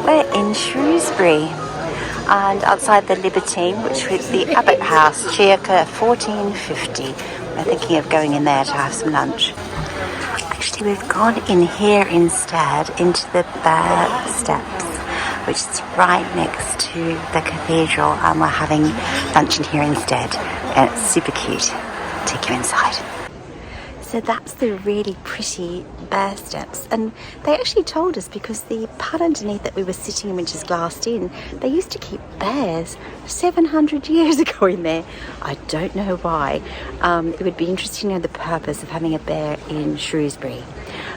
We're in Shrewsbury and outside the Libertine, which is the Abbey house, circa 1450. We're thinking of going in there to have some lunch. Actually, we've gone in here instead into the Bear Steps, which is right next to the cathedral, and we're having lunch in here instead, and it's super cute. I'll take you inside. So that's the really pretty Bear Steps, and they actually told us because the pub underneath that we were sitting in, which is glassed in, they used to keep bears 700 years ago in there. I don't know why. It would be interesting to know the purpose of having a bear in Shrewsbury.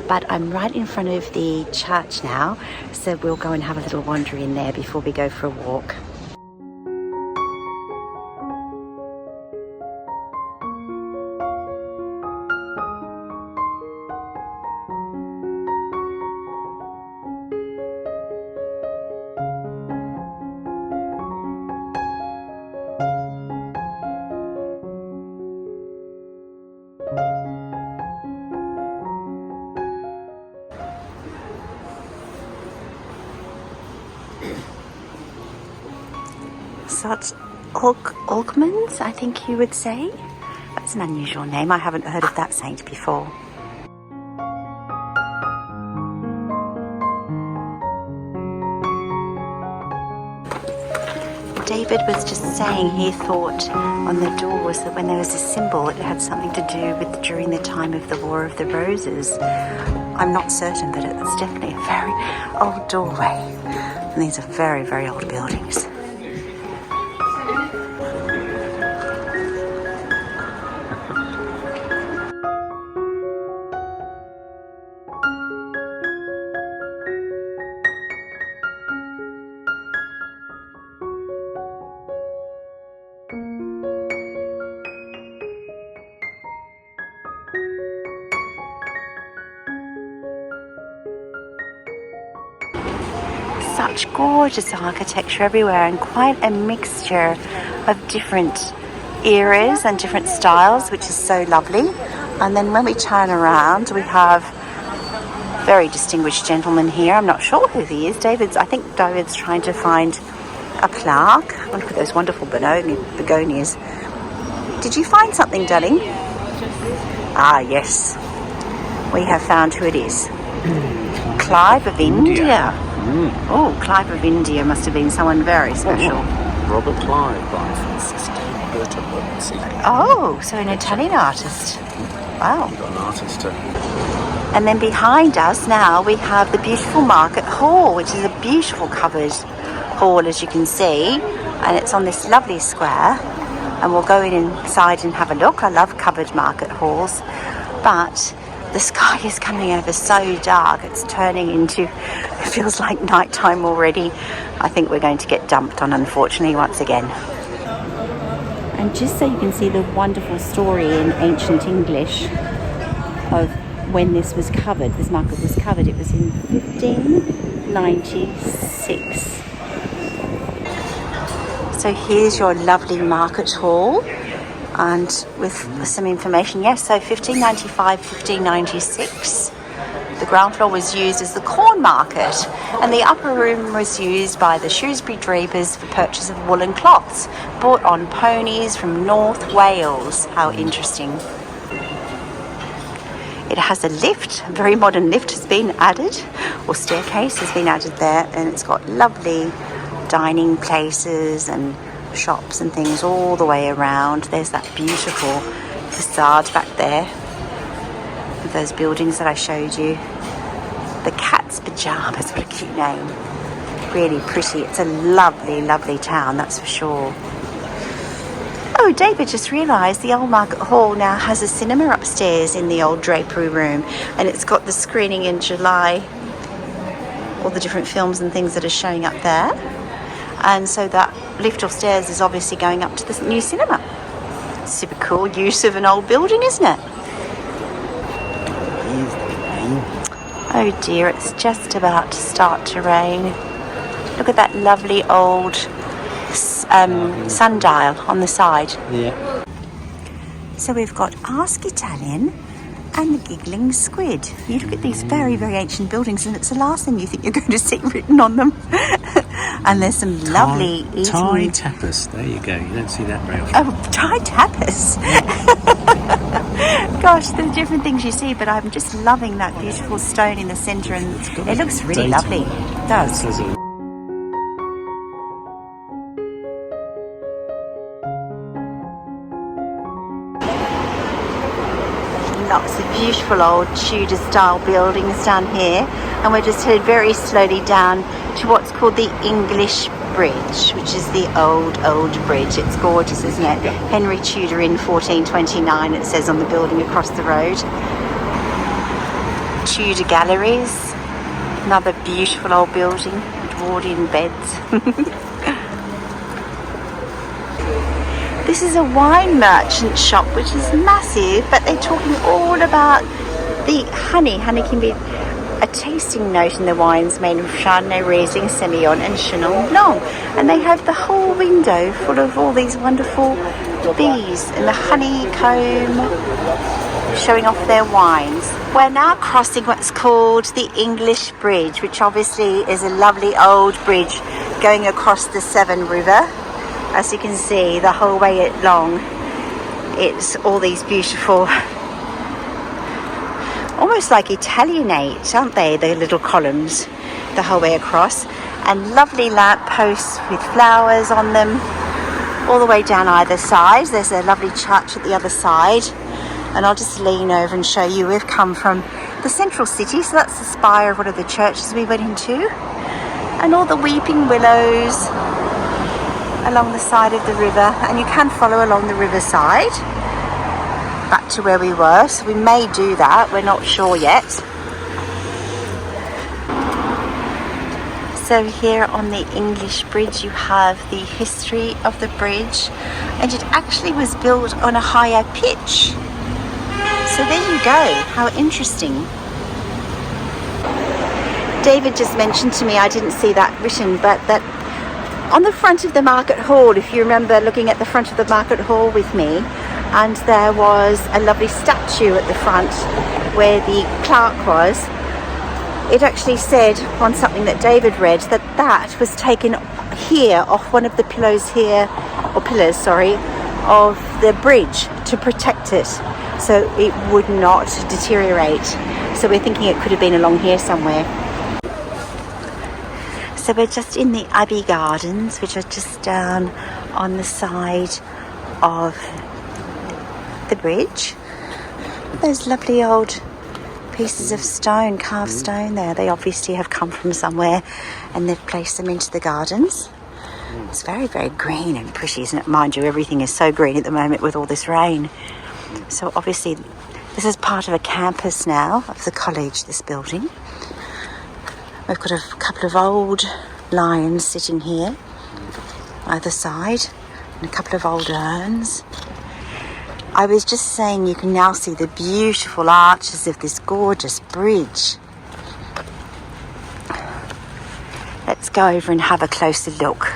But I'm right in front of the church now, so we'll go and have a little wander in there before we go for a walk. Such Alkmans, I think you would say. That's an unusual name. I haven't heard of that saint before. David was just saying he thought on the doors that when there was a symbol it had something to do with during the time of the War of the Roses. I'm not certain, but it's definitely a very old doorway. And these are very, very old buildings. Such gorgeous architecture everywhere, and quite a mixture of different eras and different styles, which is so lovely. And then when we turn around, we have a very distinguished gentleman here. I'm not sure who he is. I think David's trying to find a plaque. Oh, look at those wonderful begonias. Did you find something, darling? Ah, yes. We have found who it is. Clive of India. Oh, Clive of India must have been someone very special. Robert Clive by Francisco Bertolucci. Oh, so an Italian artist. Wow. You've got an artist too. And then behind us now we have the beautiful Market Hall, which is a beautiful covered hall, as you can see. And it's on this lovely square. And we'll go inside and have a look. I love covered market halls. But the sky is coming over so dark, it's turning into, it feels like nighttime already. I think we're going to get dumped on, unfortunately, once again. And just so you can see the wonderful story in ancient English of when this was covered, this market was covered, it was in 1596. So here's your lovely market hall. And with some information, yes, so 1595, 1596, the ground floor was used as the corn market, and the upper room was used by the Shrewsbury drapers for purchase of woolen cloths bought on ponies from North Wales. How interesting. It has a lift, a very modern lift has been added, or staircase has been added there, and it's got lovely dining places and shops and things all the way around. There's that beautiful facade back there with those buildings that I showed you. The Cat's Pajamas, what a cute name. Really pretty. It's a lovely, lovely town, that's for sure. Oh, David just realised the old Market Hall now has a cinema upstairs in the old drapery room, and it's got the screening in July, all the different films and things that are showing up there. And so that lift or stairs is obviously going up to the new cinema. Super cool use of an old building, isn't it? Oh dear, it's just about to start to rain. Look at that lovely old sundial on the side. Yeah. So we've got Ask Italian and the giggling squid. You look at these very, very ancient buildings and it's the last thing you think you're going to see written on them. And there's some lovely eating... Thai tapas, there you go. You don't see that very often. Oh, Thai tapas! Gosh, there's different things you see, but I'm just loving that beautiful stone in the centre, and it looks really lovely. It does. Lots of beautiful old Tudor style buildings down here, and we're just headed very slowly down to what's called the English Bridge, which is the old bridge. It's gorgeous, isn't it? Yeah. Henry Tudor in 1429, it says on the building across the road. Tudor Galleries, another beautiful old building, wrought-in beds. This is a wine merchant shop, which is massive, but they're talking all about the honey. Honey can be a tasting note in the wines made of Chardonnay, Riesling, Semillon and Chenin Blanc. And they have the whole window full of all these wonderful bees and the honeycomb showing off their wines. We're now crossing what's called the English Bridge, which obviously is a lovely old bridge going across the Severn River. As you can see, the whole way along, it's all these beautiful, almost like Italianate, aren't they, the little columns the whole way across, and lovely lamp posts with flowers on them all the way down either side. There's a lovely church at the other side, and I'll just lean over and show you. We've come from the central city, so that's the spire of one of the churches we went into, and all the weeping willows along the side of the river, and you can follow along the riverside back to where we were, so we may do that, we're not sure yet. So here on the English Bridge you have the history of the bridge, and it actually was built on a higher pitch. So there you go, how interesting. David just mentioned to me, I didn't see that written, but that on the front of the market hall, if you remember looking at the front of the market hall with me, and there was a lovely statue at the front where the clerk was, it actually said on something that David read that that was taken here off one of the pillars here, or pillars, sorry, of the bridge to protect it so it would not deteriorate. So we're thinking it could have been along here somewhere. So we're just in the Abbey Gardens, which are just down on the side of the bridge. Those lovely old pieces of stone, carved stone there. They obviously have come from somewhere and they've placed them into the gardens. It's very, very green and pretty, isn't it? Mind you, everything is so green at the moment with all this rain. So obviously this is part of a campus now of the college, this building. We've got a couple of old lions sitting here, either side, and a couple of old urns. I was just saying you can now see the beautiful arches of this gorgeous bridge. Let's go over and have a closer look.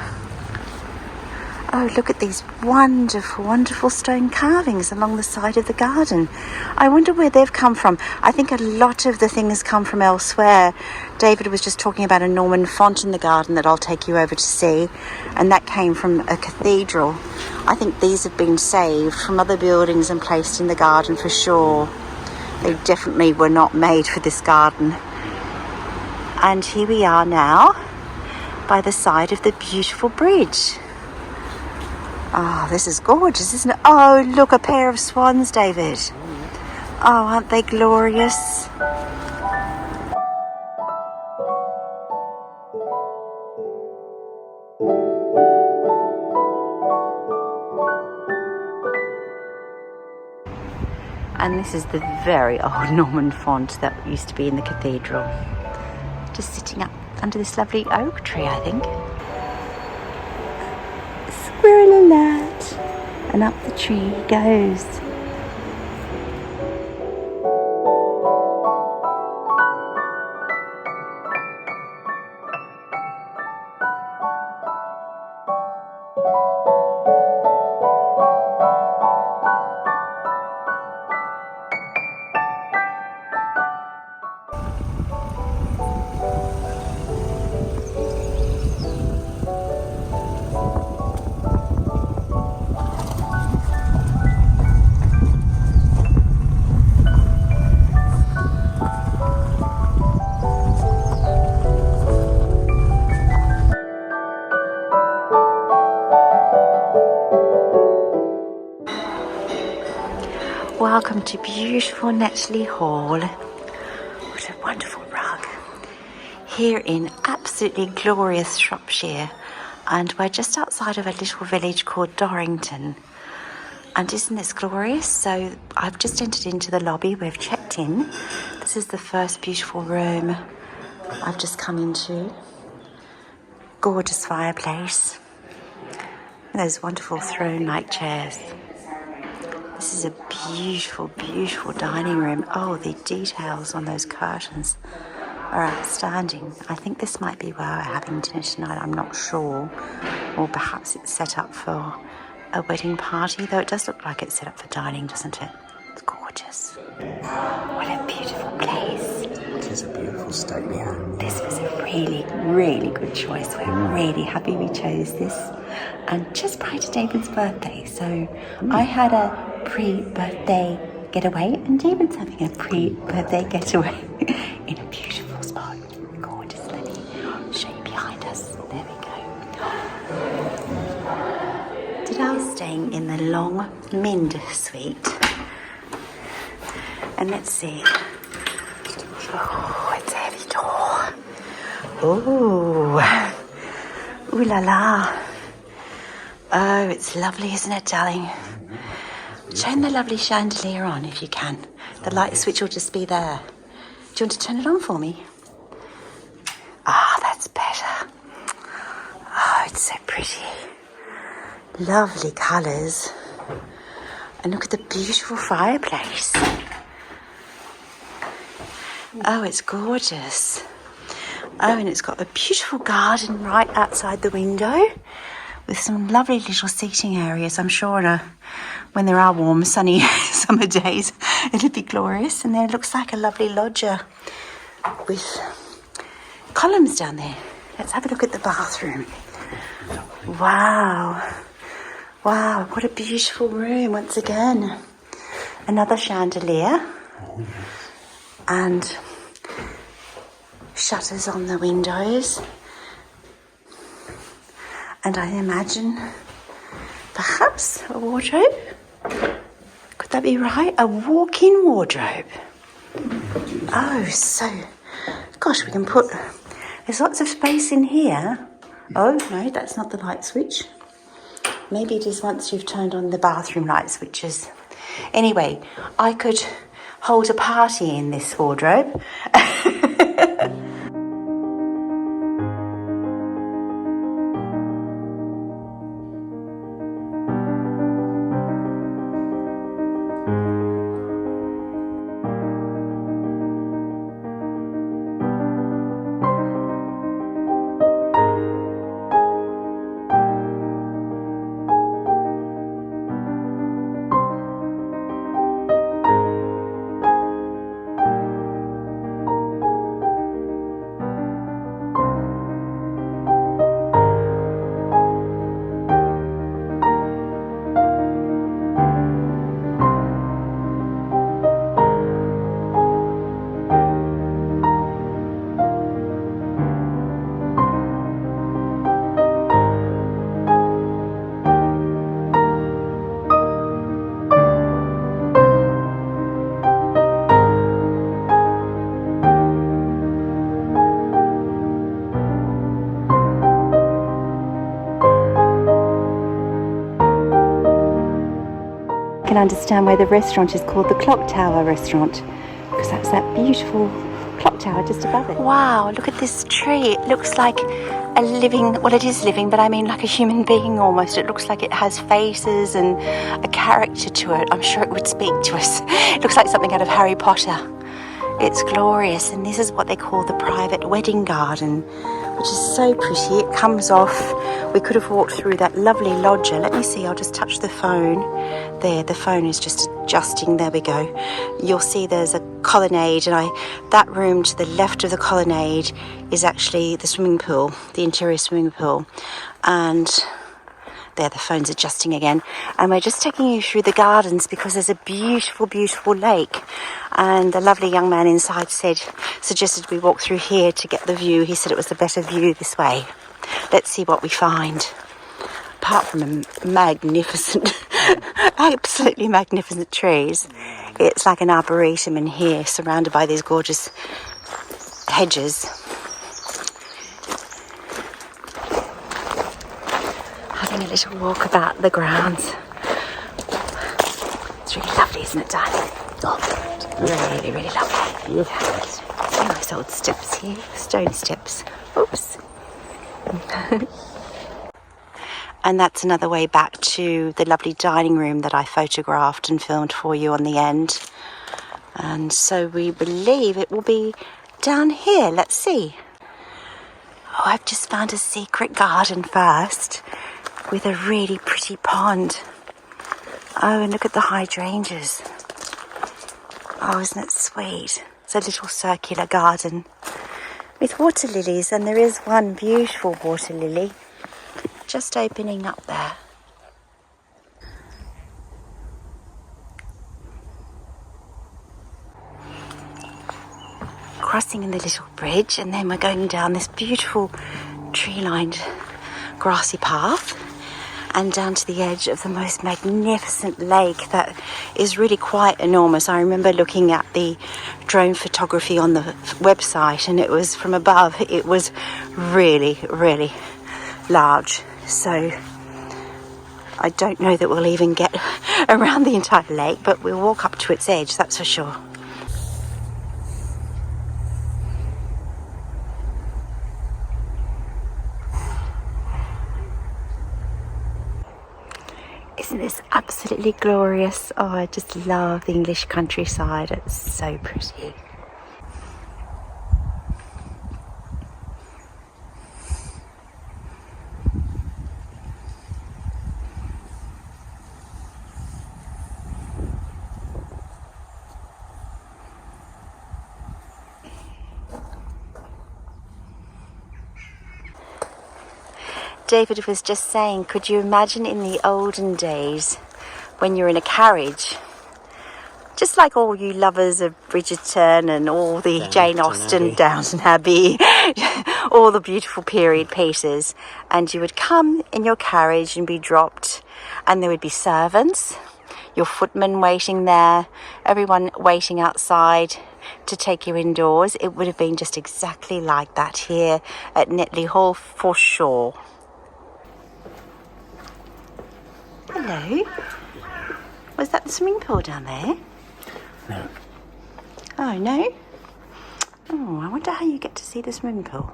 Oh, look at these wonderful, wonderful stone carvings along the side of the garden. I wonder where they've come from. I think a lot of the things come from elsewhere. David was just talking about a Norman font in the garden that I'll take you over to see, and that came from a cathedral. I think these have been saved from other buildings and placed in the garden for sure. They definitely were not made for this garden. And here we are now by the side of the beautiful bridge. Oh, this is gorgeous, isn't it? Oh, look, a pair of swans, David. Oh, aren't they glorious? And this is the very old Norman font that used to be in the cathedral. Just sitting up under this lovely oak tree, I think. Squirrel alert! And up the tree goes. Welcome to beautiful Netley Hall. What a wonderful rug. Here in absolutely glorious Shropshire, and we're just outside of a little village called Dorrington. And isn't this glorious? So I've just entered into the lobby. We've checked in. This is the first beautiful room I've just come into. Gorgeous fireplace. And those wonderful throne-like chairs. This is a beautiful, beautiful dining room. Oh, the details on those curtains are outstanding. I think this might be where we're having dinner tonight. I'm not sure. Or perhaps it's set up for a wedding party, though it does look like it's set up for dining, doesn't it? It's gorgeous. What a beautiful place. It is a beautiful stately home. This was a really, really good choice. We're really happy we chose this. And just prior to David's birthday, so I had a pre-birthday getaway, and David's having a pre-birthday getaway in a beautiful spot. Gorgeous. Let me show you behind us. There we go. Today we're staying in the Long Mind suite. And let's see. Oh, it's a heavy door. Ooh. Ooh la la. Oh, it's lovely, isn't it, darling? Turn the lovely chandelier on if you can. The light switch will just be there. Do you want to turn it on for me? Ah, that's better. Oh, it's so pretty. Lovely colours. And look at the beautiful fireplace. Oh, it's gorgeous. Oh, and it's got a beautiful garden right outside the window with some lovely little seating areas. I'm sure when there are warm, sunny summer days, it'll be glorious. And there looks like a lovely loggia with columns down there. Let's have a look at the bathroom. Wow. Wow, what a beautiful room once again. Another chandelier. And shutters on the windows. And I imagine perhaps a wardrobe. Could that be right? A walk-in wardrobe. Oh, so, gosh, we can put, there's lots of space in here. Oh, no, that's not the light switch. Maybe it is once you've turned on the bathroom light switches. Anyway, I could hold a party in this wardrobe. Can understand why the restaurant is called the Clock Tower Restaurant, because that's that beautiful clock tower just above it. Wow, look at this tree. It looks like a living, well, it is living, but I mean like a human being almost. It looks like it has faces and a character to it. I'm sure it would speak to us. It looks like something out of Harry Potter. It's glorious, and this is what they call the private wedding garden, which is so pretty. It comes off. We could have walked through that lovely loggia. Let me see, I'll just touch the phone. There, the phone is just adjusting. There we go. You'll see there's a colonnade, and that room to the left of the colonnade is actually the swimming pool, the interior swimming pool. And there, the phone's adjusting again. And we're just taking you through the gardens because there's a beautiful, beautiful lake. And the lovely young man inside suggested we walk through here to get the view. He said it was the better view this way. Let's see what we find. Apart from a magnificent Absolutely magnificent trees. It's like an arboretum in here, surrounded by these gorgeous hedges. Having a little walk about the grounds. It's really lovely, isn't it, darling? Really, really lovely. Yes. Yeah. Nice old steps here, stone steps. Oops. And that's another way back to the lovely dining room that I photographed and filmed for you on the end. And so we believe it will be down here. Let's see. Oh, I've just found a secret garden first with a really pretty pond. Oh, and look at the hydrangeas. Oh, isn't it sweet? It's a little circular garden with water lilies, and there is one beautiful water lily just opening up there. Crossing the little bridge, and then we're going down this beautiful tree-lined grassy path and down to the edge of the most magnificent lake that is really quite enormous. I remember looking at the drone photography on the website, and it was from above. It was really, really large. So I don't know that we'll even get around the entire lake, but we'll walk up to its edge, that's for sure. Isn't this absolutely glorious? Oh, I just love the English countryside. It's so pretty. David was just saying, could you imagine in the olden days when you're in a carriage, just like all you lovers of Bridgerton and all the Jane Austen, Downton Abbey, all the beautiful period pieces, and you would come in your carriage and be dropped, and there would be servants, your footman waiting there, everyone waiting outside to take you indoors. It would have been just exactly like that here at Netley Hall for sure. Hello. Was that the swimming pool down there? No. Oh, no? Oh, I wonder how you get to see the swimming pool.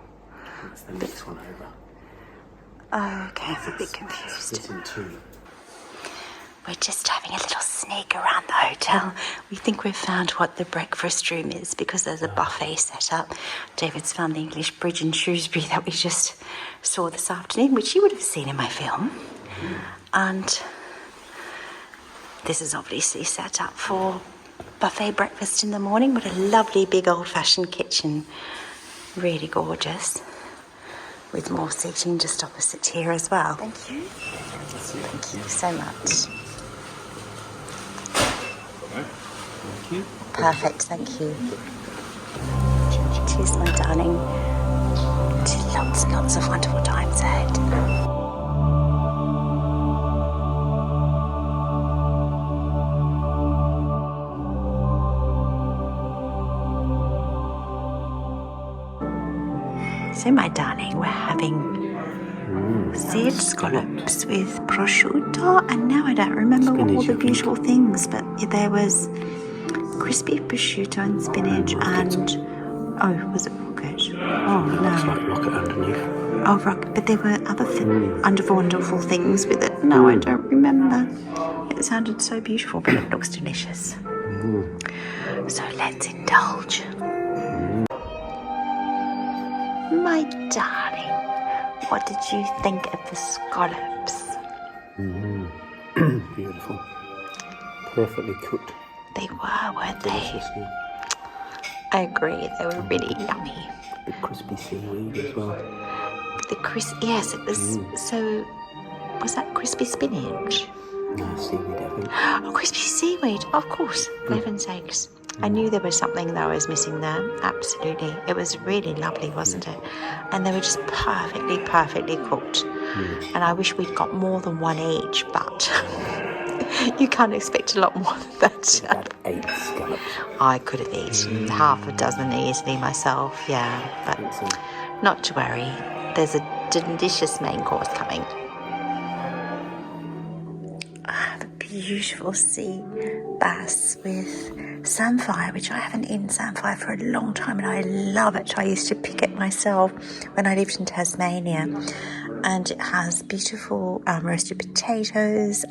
That's the next one over. Oh, okay, I'm a bit confused. We're just having a little sneak around the hotel. We think we've found what the breakfast room is because there's a buffet set up. David's found the English bridge in Shrewsbury that we just saw this afternoon, which you would have seen in my film. And this is obviously set up for buffet breakfast in the morning. What a lovely big old-fashioned kitchen. Really gorgeous. With more seating just opposite here as well. Thank you. Thank you so much. Thank you. Perfect, thank you. Cheers, my darling. To lots and lots of wonderful times ahead. So, my darling, we're having seared scallops with prosciutto, and now I don't remember what all the beautiful things, but there was crispy prosciutto and spinach and, oh, was it rocket? Oh, no. It's like rocket underneath. Oh, rocket, but there were other wonderful things with it. No, I don't remember. It sounded so beautiful, but it looks delicious. So let's indulge. My darling, what did you think of the scallops? Beautiful. Perfectly cooked. They were, weren't they? Deliciously. I agree, they were really yummy. Big crispy seaweed as well. Yes, it was. So, was that crispy spinach? No, seaweed, I think. Oh, crispy seaweed, of course. For heaven's sakes. I knew there was something that I was missing there. Absolutely. It was really lovely, wasn't it? And they were just perfectly cooked. And I wish we'd got more than one each, but You can't expect a lot more than that. About 8 scallops. I could have eaten half a dozen easily myself, yeah, but not to worry. There's a delicious main course coming. I have a beautiful sea bass with samphire, which I haven't eaten samphire for a long time, and I love it. I used to pick it myself when I lived in Tasmania, and it has beautiful roasted potatoes,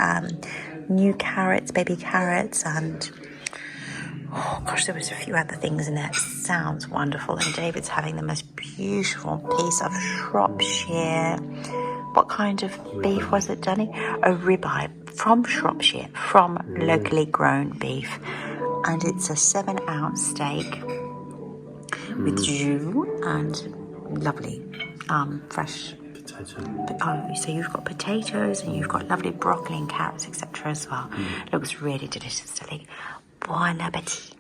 new carrots, baby carrots, and oh gosh, there was a few other things in there. It sounds wonderful. And David's having the most beautiful piece of Shropshire. What kind of beef was it, Danny? A ribeye from Shropshire, from locally grown beef. And it's a 7-ounce steak with jus and lovely fresh potato. Oh, so you've got potatoes and you've got lovely broccoli and carrots, etc. as well. Looks really delicious, Tilly. Buon appetit.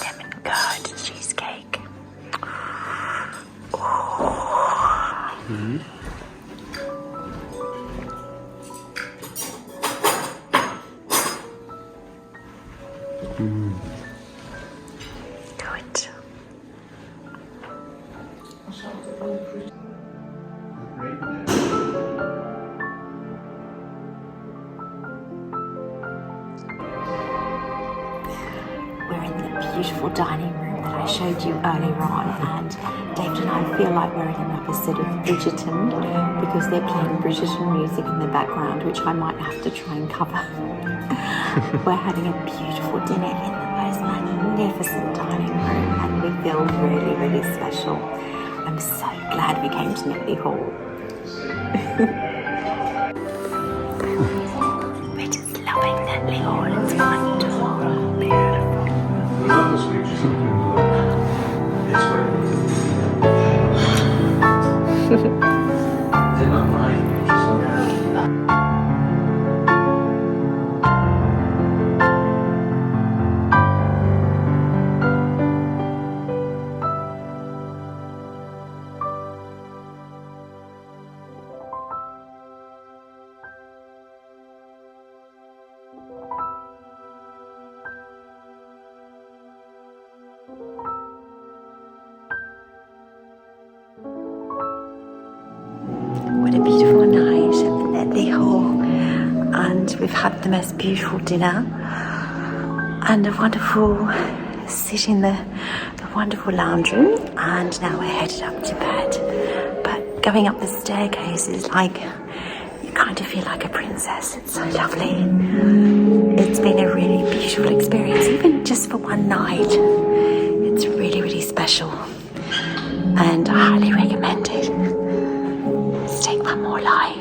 Lemon curd cheesecake. Good. We're in the beautiful dining room that I showed you earlier on, and David and I feel like we're in an episode of Bridgerton because they're playing Bridgerton music in the background, which I might have to try and cover. We're having a beautiful dinner in the most magnificent dining room, and we feel really, really special. I'm so glad we came to Netley Hall. We're just loving Netley Hall. It's wonderful. What a beautiful night at Netley Hall, and we've had the most beautiful dinner and a wonderful sit in the wonderful lounge room, and now we're headed up to bed. But going up the staircase is like, you kind of feel like a princess. It's so lovely. It's been a really beautiful experience, even just for one night. It's really, really special, and I highly recommend it. Let's take one more lie.